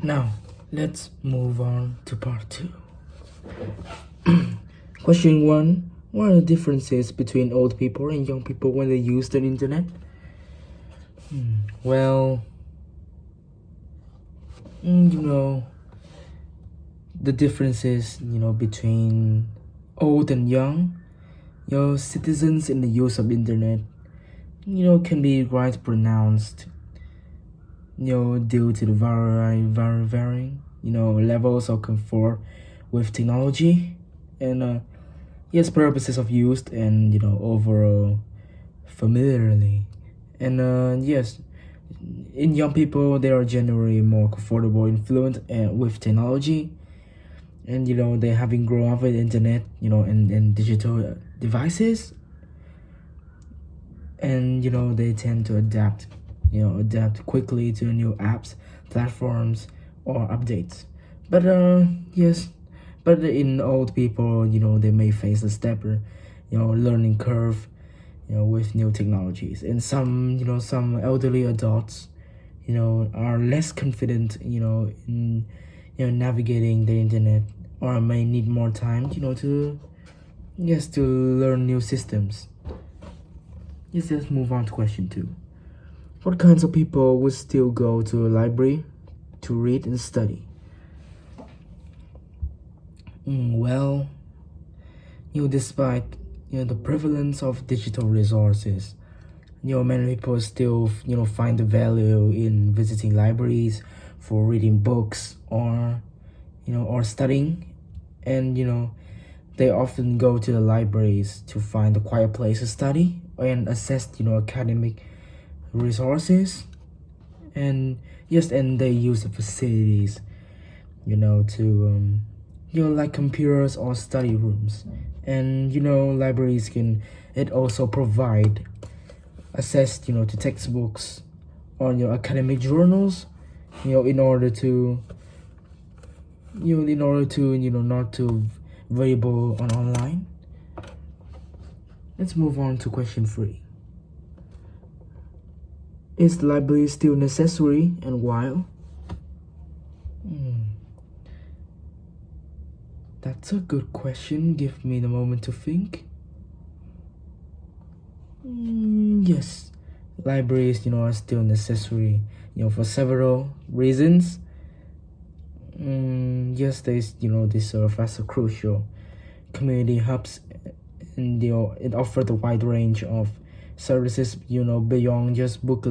Now, let's move on to part 2. Question 1. What are the differences between old people and young people when they use the internet? Well, the differences, between old and young, citizens in the use of internet, can be quite pronounced, due to the varying, levels of comfort with technology and yes, purposes of use and, overall familiarly. And yes, in young people, they are generally more comfortable, influent with technology, and they having grown up with internet, and digital devices, and they tend to adapt quickly to new apps, platforms, or updates. But yes, but in old people, they may face a stepper, learning curve, with new technologies, and some elderly adults, are less confident, in navigating the internet, or may need more time, to learn new systems. Yes, let's move on to question 2. What kinds of people would still go to a library to read and study? Well, despite the prevalence of digital resources, many people still find the value in visiting libraries for reading books or studying, and they often go to the libraries to find a quiet place to study and assess academic resources, and yes, and they use the facilities to like computers or study rooms, and libraries can it also provide access to textbooks or academic journals, in order to not to available on online. Let's move on to question 3. Is the library still necessary, and why? That's a good question. Give me the moment to think. Yes, libraries, are still necessary, for several reasons. Yes, they serve as a crucial community hubs, and it offers a wide range of services, beyond just book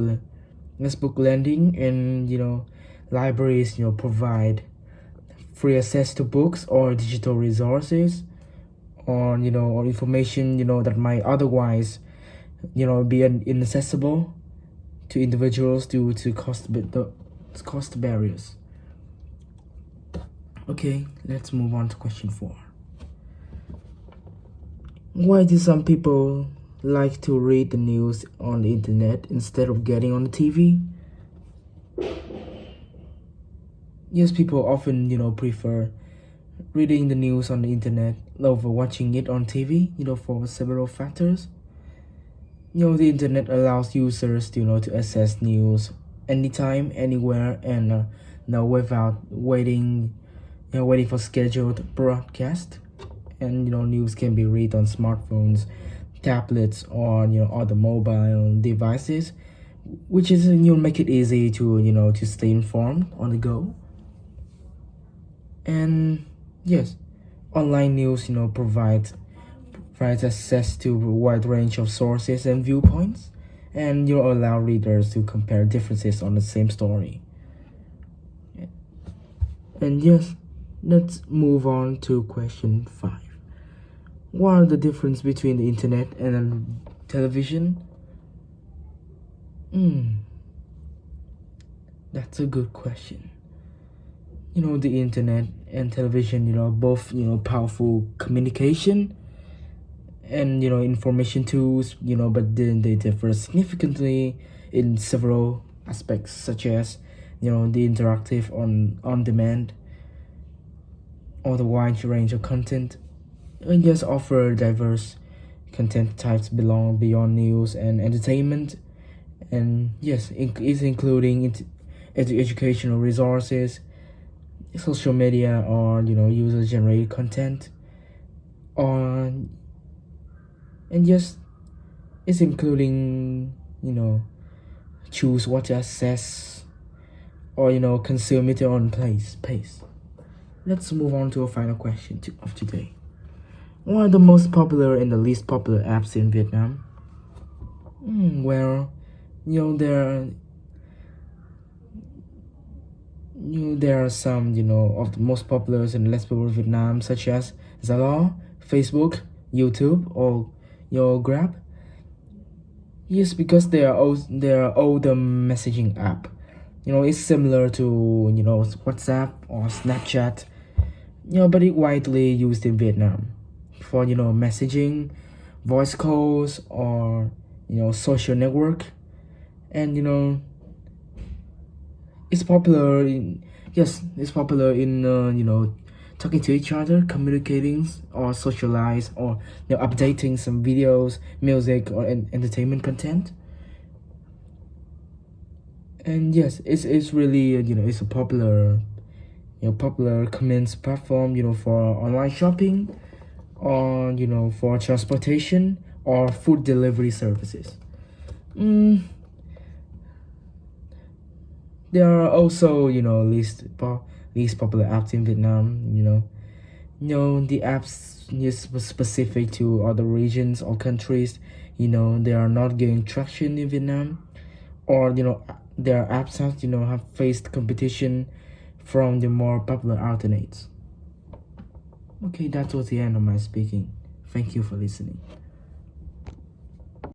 lending, and libraries, provide free access to books or digital resources, or information, that might otherwise, be inaccessible to individuals due to cost barriers. Okay, let's move on to question 4. Why do some people like to read the news on the internet instead of getting on the TV? Yes, people often, prefer reading the news on the internet over watching it on TV, for several factors. The internet allows users to access news anytime, anywhere, and without waiting for scheduled broadcast. And news can be read on smartphones, tablets, or other mobile devices, which is make it easy to stay informed on the go. And yes, online news provides access to a wide range of sources and viewpoints, and allow readers to compare differences on the same story. And yes, let's move on to question 5. What are the difference between the internet and television? That's a good question. The internet and television, both, powerful communication and, information tools, but then they differ significantly in several aspects, such as, the interactive on demand, or the wide range of content, and just offer diverse content types belong beyond news and entertainment, and yes, it's including educational resources, social media or user generated content, or and just it's including choose what to access or consume at your own pace. Let's move on to a final question of today. What are the most popular and the least popular apps in Vietnam? Well, there there are some of the most popular and less popular in Vietnam, such as Zalo, Facebook, YouTube, or your Grab. Yes, because they are older messaging app. It's similar to WhatsApp or Snapchat. But it widely used in Vietnam for messaging, voice calls, or social network, and it's popular in it's popular in talking to each other, communicating or socialize, or updating some videos, music, or entertainment content. And yes, it's really it's a popular popular comments platform for online shopping, or for transportation or food delivery services. mm, there are also least popular apps in Vietnam. The apps is specific to other regions or countries. They are not gaining traction in Vietnam, or their apps have faced competition from the more popular alternates. Okay, that was the end of my speaking. Thank you for listening.